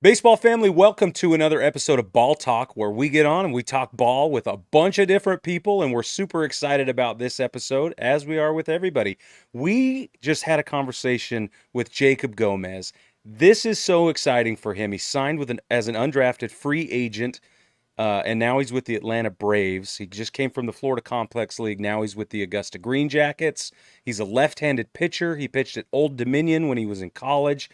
Baseball family, welcome to another episode of Ball Talk, where we get on and we talk ball with a bunch of different people, and we're super excited about this episode, as we are with everybody. We just had a conversation with Jacob Gomez. This is so exciting for him. He signed as an undrafted free agent, and now he's with the Atlanta Braves. He just came from the Florida Complex League. Now he's with the Augusta GreenJackets. He's a left-handed pitcher. He pitched at Old Dominion when he was in college.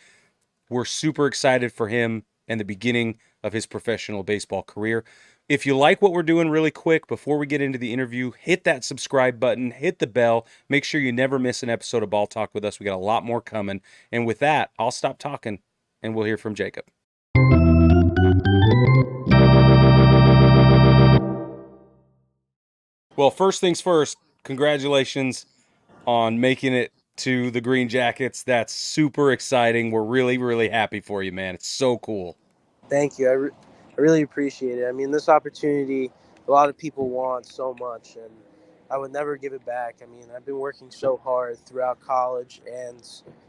We're super excited for him and the beginning of his professional baseball career. If you like what we're doing, really quick, before we get into the interview, hit that subscribe button, hit the bell, make sure you never miss an episode of Ball Talk with us. We got a lot more coming. And with that, I'll stop talking and we'll hear from Jacob. Well, first things first, congratulations on making it to the Green Jackets. That's super exciting. We're really, really happy for you, man. It's so cool. Thank you. I really appreciate it. I mean, this opportunity, a lot of people want so much, and I would never give it back. I mean, I've been working so hard throughout college and,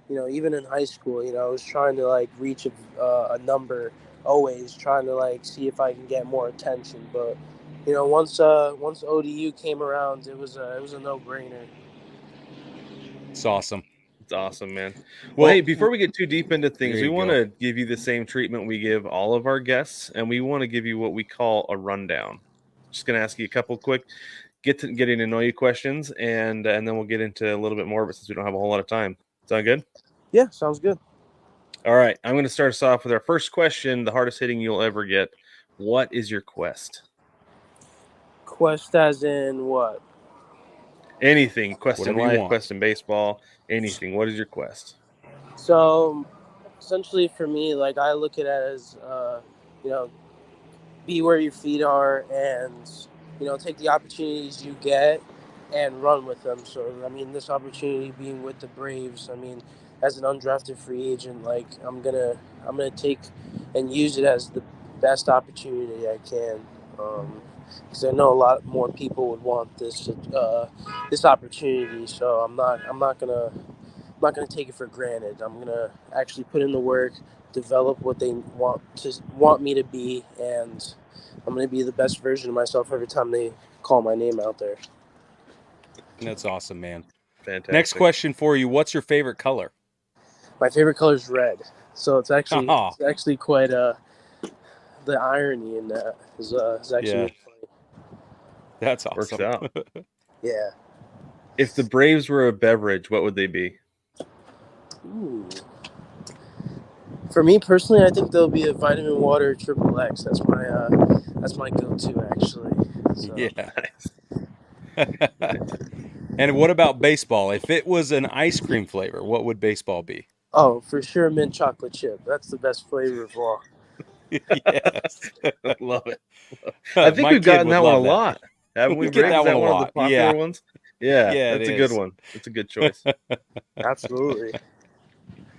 even in high school, I was trying to, reach a number, always trying to, see if I can get more attention. But, once ODU came around, it was a no-brainer. It's awesome. It's awesome, man. Well, hey, before we get too deep into things, we want to give you the same treatment we give all of our guests, and we want to give you what we call a rundown. Just going to ask you a couple quick getting to know you questions, and then we'll get into a little bit more of it since we don't have a whole lot of time. Sound good? Yeah, sounds good. All right, I'm going to start us off with our first question, the hardest hitting you'll ever get. What is your quest? Quest as in what? Anything. Quest in life, quest in baseball, anything. What is your quest? So, essentially for me, I look at it as, be where your feet are and, take the opportunities you get and run with them. So, I mean, this opportunity being with the Braves, I mean, as an undrafted free agent, I'm gonna take and use it as the best opportunity I can. Because I know a lot more people would want this opportunity. So I'm not gonna take it for granted. I'm gonna actually put in the work, develop what they want me to be, and I'm gonna be the best version of myself every time they call my name out there. That's awesome, man. Fantastic. Next question for you: what's your favorite color? My favorite color is red. So it's actually quite the irony in that is actually really funny. That's awesome. Works out. Yeah. If the Braves were a beverage, what would they be? Ooh. For me personally, I think there'll be a vitamin water XXX. That's my go-to actually. So. Yeah. And what about baseball? If it was an ice cream flavor, what would baseball be? Oh, for sure, mint chocolate chip. That's the best flavor of all. Yes. Love it. I think we've gotten that one a lot. Haven't we? Get that one a lot. One of the popular ones? Yeah, that's a good one. It's a good choice. Absolutely.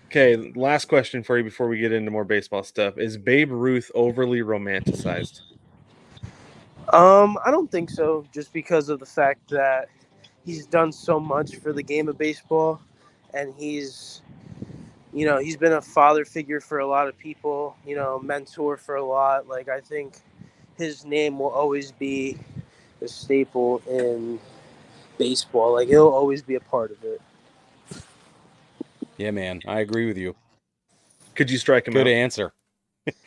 Okay, last question for you before we get into more baseball stuff. Is Babe Ruth overly romanticized? I don't think so, just because of the fact that he's done so much for the game of baseball, and he's been a father figure for a lot of people, mentor for a lot. I think his name will always be a staple in baseball. He'll always be a part of it. Yeah, man, I agree with you. Could you strike him out? Good answer.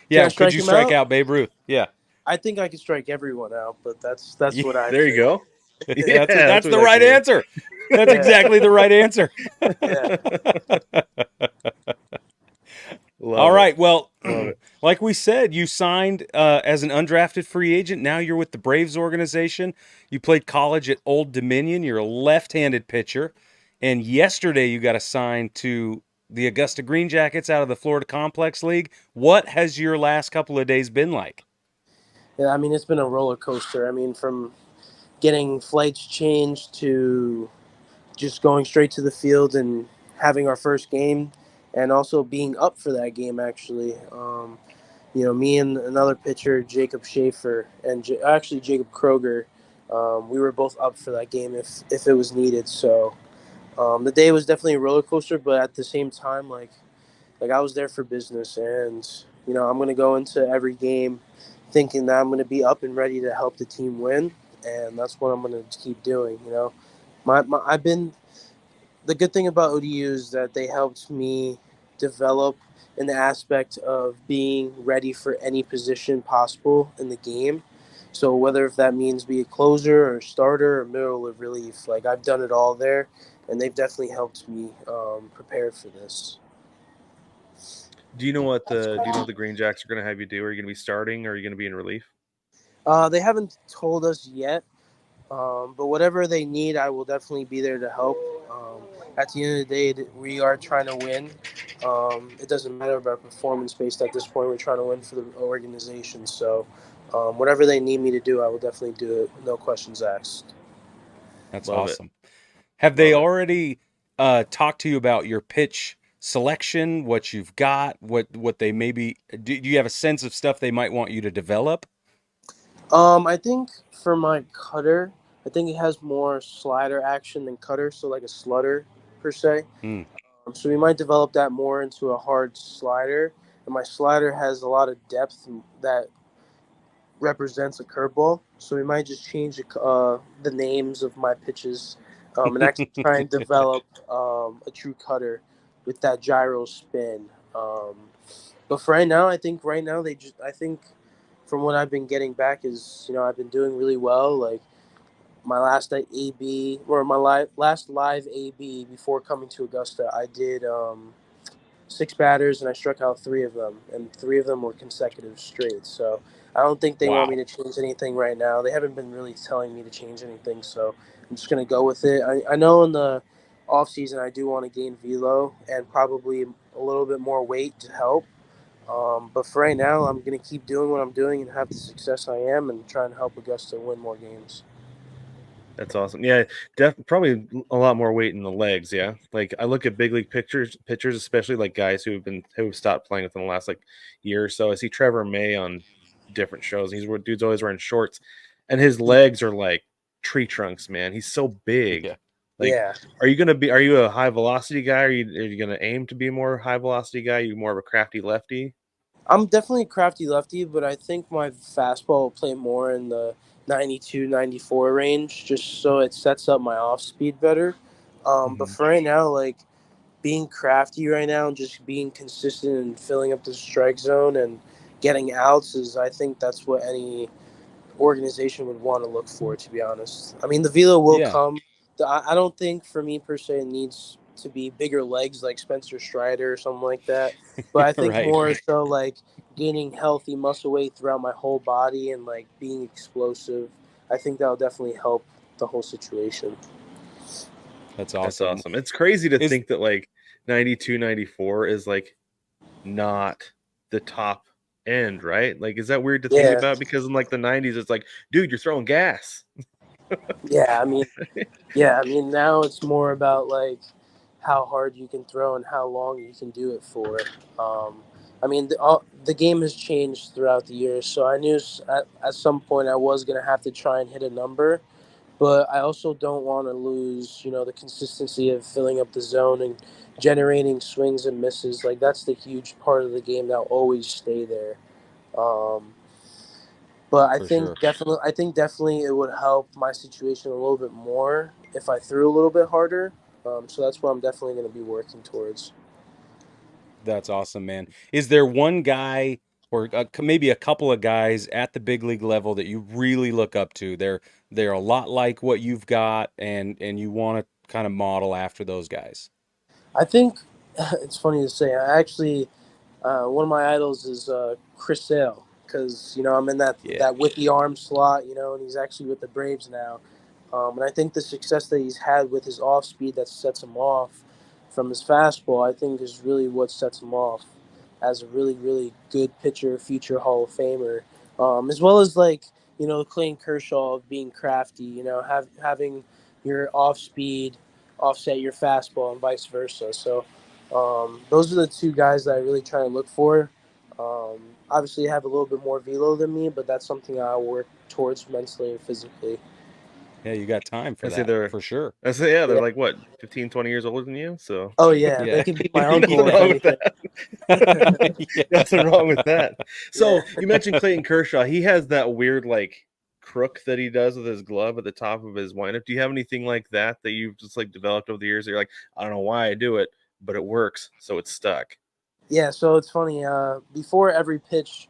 Yeah, could you strike out Babe Ruth? Yeah. I think I could strike everyone out, but that's what I. There you go. Yeah, that's the right answer. That's exactly the right answer. Yeah. All right. Well, like we said, you signed as an undrafted free agent. Now you're with the Braves organization. You played college at Old Dominion. You're a left-handed pitcher. And yesterday you got assigned to the Augusta GreenJackets out of the Florida Complex League. What has your last couple of days been like? Yeah, I mean, it's been a roller coaster. I mean, from getting flights changed to just going straight to the field and having our first game, and also being up for that game, actually. Me and another pitcher, Jacob Schaefer, and actually Jacob Kroger, we were both up for that game if it was needed. So the day was definitely a roller coaster, but at the same time, I was there for business, and I'm going to go into every game thinking that I'm going to be up and ready to help the team win, and that's what I'm going to keep doing. I've been the good thing about ODU is that they helped me develop in the aspect of being ready for any position possible in the game. So whether if that means be a closer or starter or middle of relief, like I've done it all there, and they've definitely helped me prepare for this. Do you know what the Green Jacks are going to have you do? Are you going to be starting or are you going to be in relief? They haven't told us yet, but whatever they need, I will definitely be there to help. At the end of the day, we are trying to win. It doesn't matter about performance based at this point. We're trying to win for the organization. So, whatever they need me to do, I will definitely do it. No questions asked. That's Love it. awesome. Have they Love it. already talked to you about your pitch selection, what you've got, what they maybe do you have a sense of stuff they might want you to develop? I think for my cutter, I think it has more slider action than cutter, so like a slutter per se. Hmm. So we might develop that more into a hard slider. And my slider has a lot of depth that represents a curveball. So we might just change the names of my pitches and actually try and develop a true cutter with that gyro spin. But for right now, I think I think from what I've been getting back is I've been doing really well. Like my last AB or my last live AB before coming to Augusta, I did 6 batters and I struck out 3 of them, and 3 of them were consecutive straight. So I don't think they want me Wow, to change anything right now. They haven't been really telling me to change anything, so I'm just gonna go with it. I know in the off season I do want to gain velo and probably a little bit more weight to help. But for right now, I'm gonna keep doing what I'm doing and have the success I am, and trying to help Augusta win more games. That's awesome. Yeah, probably a lot more weight in the legs. Yeah, like I look at big league pitchers, especially like guys who've stopped playing within the last like year or so. I see Trevor May on different shows. Dude's always wearing shorts, and his legs are like tree trunks. Man, he's so big. yeah, Like, Yeah, are you a high velocity guy? Are you gonna aim to be a more high velocity guy? Are you more of a crafty lefty? I'm definitely a crafty lefty, but I think my fastball will play more in the 92, 94 range, just so it sets up my off speed better. But hmm for right now, like being crafty right now and just being consistent and filling up the strike zone and getting outs is, I think that's what any organization would want to look for, to be honest. I mean, the velo will yeah, come. I don't think for me per se it needs to be bigger legs like Spencer Strider or something like that. But I think right. more so like gaining healthy muscle weight throughout my whole body and like being explosive. I think that'll definitely help the whole situation. That's That's awesome. awesome. It's crazy to Is think that like 92, 94 is like not the top end, right? Like, is that weird to think Yeah, about? Because in like the 90s, it's like, dude, you're throwing gas. yeah. I mean, now it's more about like how hard you can throw and how long you can do it for. Um, I mean, the game has changed throughout the years, so I knew at some point I was gonna have to try and hit a number, but I also don't want to lose, the consistency of filling up the zone and generating swings and misses. Like that's the huge part of the game that'll always stay there. Um, but for sure. I think definitely it would help my situation a little bit more if I threw a little bit harder. So that's what I'm definitely going to be working towards. That's awesome, man. Is there one guy or maybe a couple of guys at the big league level that you really look up to? They're a lot like what you've got, and you want to kind of model after those guys. I think it's funny to say. I actually one of my idols is Chris Sale because I'm in Yeah, that whippy arm slot, and he's actually with the Braves now. And I think the success that he's had with his off speed that sets him off from his fastball, I think is really what sets him off as a really, really good pitcher, future Hall of Famer. As well as like, Clayton Kershaw of being crafty, having your off speed offset your fastball and vice versa. So those are the two guys that I really try and look for. Obviously, have a little bit more velo than me, but that's something I work towards mentally and physically. Yeah, you got time for I say that they're for sure. I say yeah, they're Yeah. like what, 15, 20 years older than you. So Oh yeah, they Yeah. could be my nothing uncle if wrong with anything. that. Yeah. Nothing wrong with that. Yeah. So you mentioned Clayton Kershaw. He has that weird like crook that he does with his glove at the top of his windup. Do you have anything like that you've just like developed over the years? That you're like, I don't know why I do it, but it works, so it's stuck. Yeah, so it's funny. Before every pitch,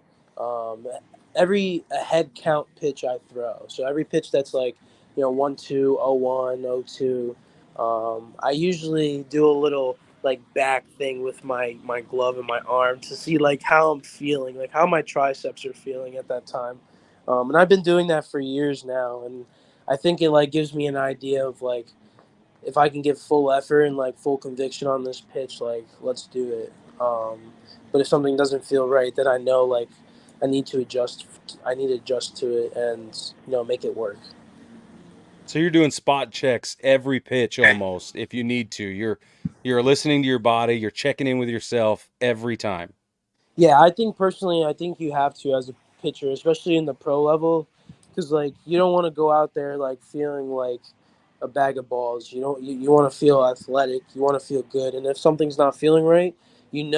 every head count pitch I throw. So every pitch that's like, 1-2, 0-1, 0-2. I usually do a little like back thing with my glove and my arm to see like how I'm feeling, like how my triceps are feeling at that time. And I've been doing that for years now, and I think it like gives me an idea of like if I can give full effort and like full conviction on this pitch, like let's do it. But if something doesn't feel right, then I know like I need to adjust. I need to adjust to it and make it work. So you're doing spot checks every pitch almost if you need to. You're listening to your body, you're checking in with yourself every time. Yeah, I think personally, I think you have to as a pitcher, especially in the pro level, because like you don't want to go out there like feeling like a bag of balls. You want to feel athletic. You want to feel good, and if something's not feeling right, in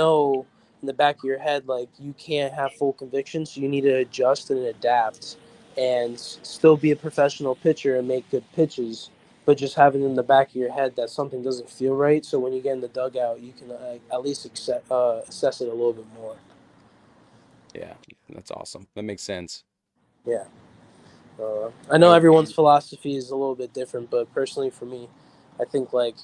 the back of your head like you can't have full conviction, so you need to adjust and adapt, and still be a professional pitcher and make good pitches. But just having in the back of your head that something doesn't feel right, so when you get in the dugout, you can at least assess it a little bit more. Yeah, that's awesome. That makes sense. Yeah. I know I everyone's philosophy is a little bit different, but personally for me, I think like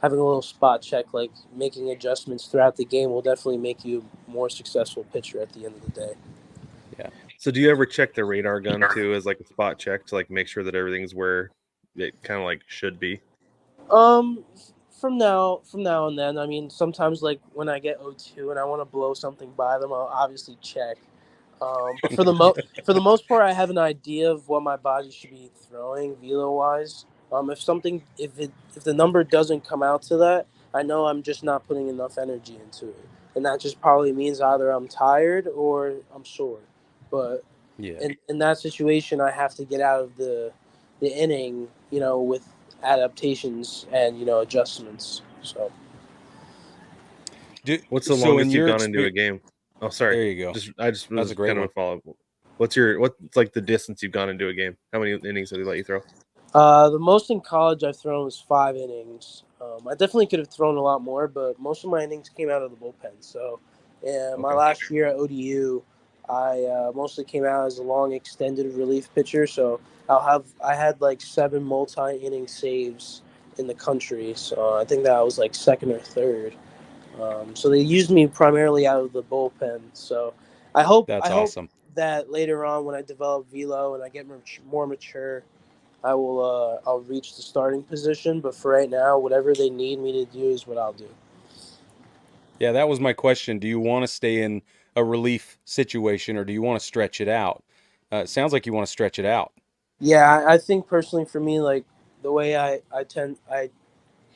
having a little spot check, like making adjustments throughout the game will definitely make you a more successful pitcher at the end of the day. yeah. So do you ever check the radar gun too as like a spot check to like make sure that everything's where it kind of like should be? Um, from now and then, I mean, sometimes like when I get 0-2 and I want to blow something by them, I'll obviously check. But for the most part, I have an idea of what my body should be throwing velo wise. If the number doesn't come out to that, I know I'm just not putting enough energy into it, and that just probably means either I'm tired or I'm sore. But Yeah. in that situation, I have to get out of the inning, with adaptations and adjustments. So What's the So in longest you've your gone into a experience, game? Oh, sorry. there you go. I just That's a was great kind of one. a follow up. What's like the distance you've gone into a game? How many innings have they let you throw? the most in college I've thrown was 5 innings. I definitely could have thrown a lot more, but most of my innings came out of the bullpen. So, my Okay. last year at ODU, I mostly came out as a long extended relief pitcher. So I had like 7 multi-inning saves in the country. So I think that I was like second or third. So they used me primarily out of the bullpen. So I That's hope awesome. that later on when I develop velo and I get more mature, I'll reach the starting position. But for right now, whatever they need me to do is what I'll do. Yeah, that was my question. Do you want to stay in a relief situation or do you want to stretch it out? It sounds like you want to stretch it out. Yeah, I think personally for me, like the way I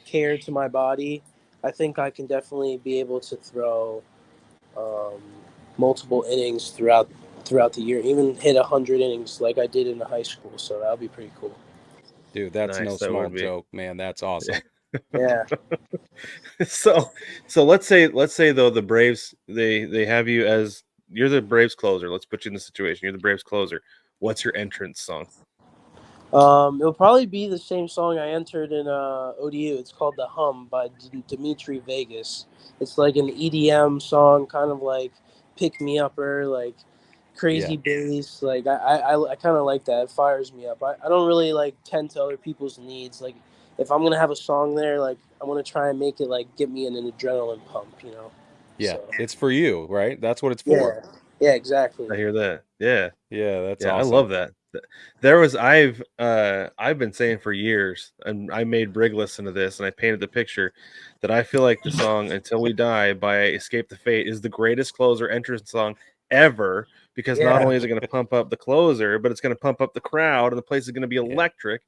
care to my body, I think I can definitely be able to throw um, multiple innings throughout the year, even hit 100 innings like I did in high school. So that'll be pretty cool. Dude, that's no Nice. That small would be. joke, man. That's awesome. Yeah. so so let's say though the Braves they have you as you're the Braves closer. Let's put you in the situation. You're the Braves closer. What's your entrance song? It'll probably be the same song I entered in ODU. It's called "The Hum" by Dimitri Vegas. It's like an EDM song, kind of like pick me upper, like Yeah. crazy bass. Like I kind of like that. It fires me up. I don't really like tend to other people's needs. Like if I'm gonna have a song there, like I want to try and make it like get me an adrenaline pump. Yeah. So It's for you, right? That's what it's for. yeah, yeah, exactly. I hear that. Yeah. Yeah, that's Yeah, I awesome. love that. There was I've been saying for years, and I made Brig listen to this, and I painted the picture that I feel like the song "Until We Die" by Escape the Fate is the greatest closer entrance song ever because not Yeah, only is it going to pump up the closer, but it's going to pump up the crowd, and the place is going to be Yeah. electric.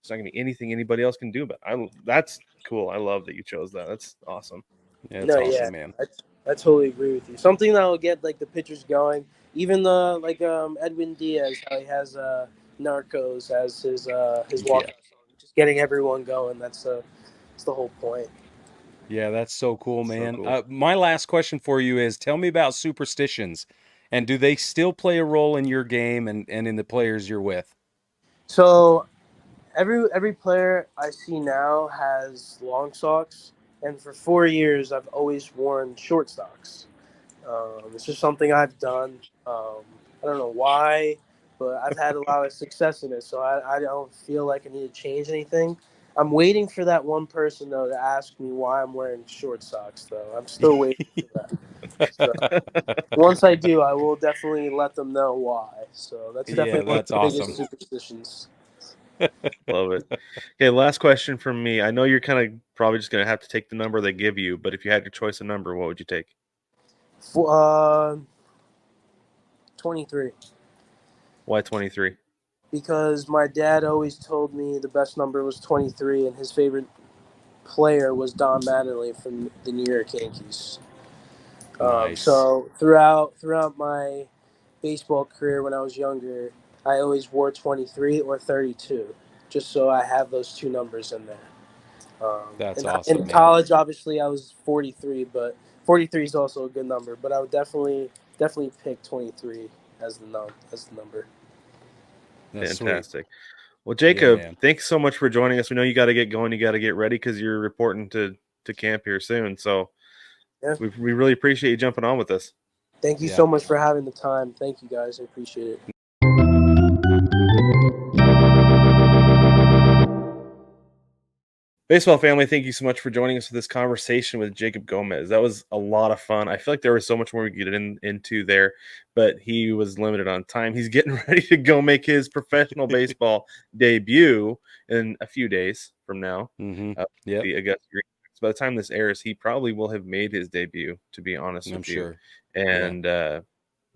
It's not going to be anything anybody else can do. But that's cool. I love that you chose that. That's awesome. Yeah, it's no, awesome, yeah, man. I totally agree with you. Something that will get like the pitchers going. Even the like Edwin Diaz, how he has Narcos as his walkout song. Just getting everyone going. That's the whole point. Yeah, that's so cool, man. So cool. My last question for you is, tell me about superstitions, and do they still play a role in your game and in the players you're with? So every player I see now has long socks, and for 4 years I've always worn short socks. It's just something I've done. I don't know why, but I've had a lot of success in it, so I don't feel like I need to change anything. I'm waiting for that one person though to ask me why I'm wearing short socks. Though I'm still waiting for that. So once I do, I will definitely let them know why. So that's Yeah, definitely one of that's the biggest awesome. superstitions. Love it. Okay, last question from me. I know you're kind of probably just going to have to take the number they give you, but if you had your choice of number, what would you take? 23. Why 23? Because my dad always told me the best number was 23, and his favorite player was Don Mattingly from the New York Yankees. Nice. So throughout my baseball career when I was younger, I always wore 23 or 32, just so I have those two numbers in there. That's In, awesome, in man. college, obviously, I was 43, but 43 is also a good number. But I would definitely pick 23 as the number. That's Fantastic. sweet. Well, Yeah, Jacob, man. thanks so much for joining us. We know you got to get going. You got to get ready because you're reporting to camp here soon. So Yeah. we really appreciate you jumping on with us. Thank you Yeah. so much for having the time. Thank you, guys. I appreciate it. Baseball family, thank you so much for joining us for this conversation with Jacob Gomez. That was a lot of fun. I feel like there was so much more we could get into there, but he was limited on time. He's getting ready to go make his professional baseball debut in a few days from now. Mm-hmm. Yep. The Augusts GreenJackets. By the time this airs, he probably will have made his debut, to be honest I'm with you. sure. And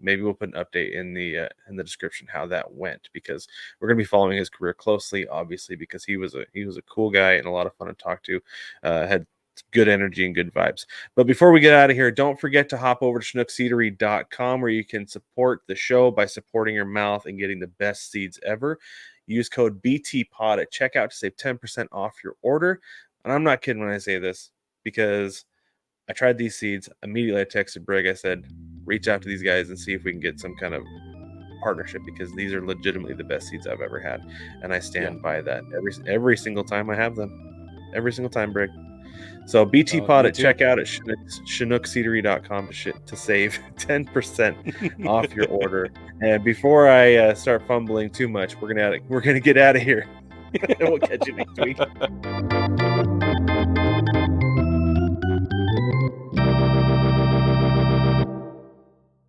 maybe we'll put an update in the description how that went, because we're going to be following his career closely, obviously, because he was a cool guy and a lot of fun to talk to. Had good energy and good vibes. But before we get out of here, don't forget to hop over to chinookseedery.com, where you can support the show by supporting your mouth and getting the best seeds ever. Use code BTPOD at checkout to save 10% off your order. And I'm not kidding when I say this, because I tried these seeds. Immediately I texted Brig. I said, reach out to these guys and see if we can get some kind of partnership, because these are legitimately the best seeds I've ever had. And I stand by that every single time I have them. Every single time, Brig. So BT Pod at checkout at chinookseedery.com to save 10% off your order. And before I start fumbling too much, we're gonna get out of here. And we'll catch you next week.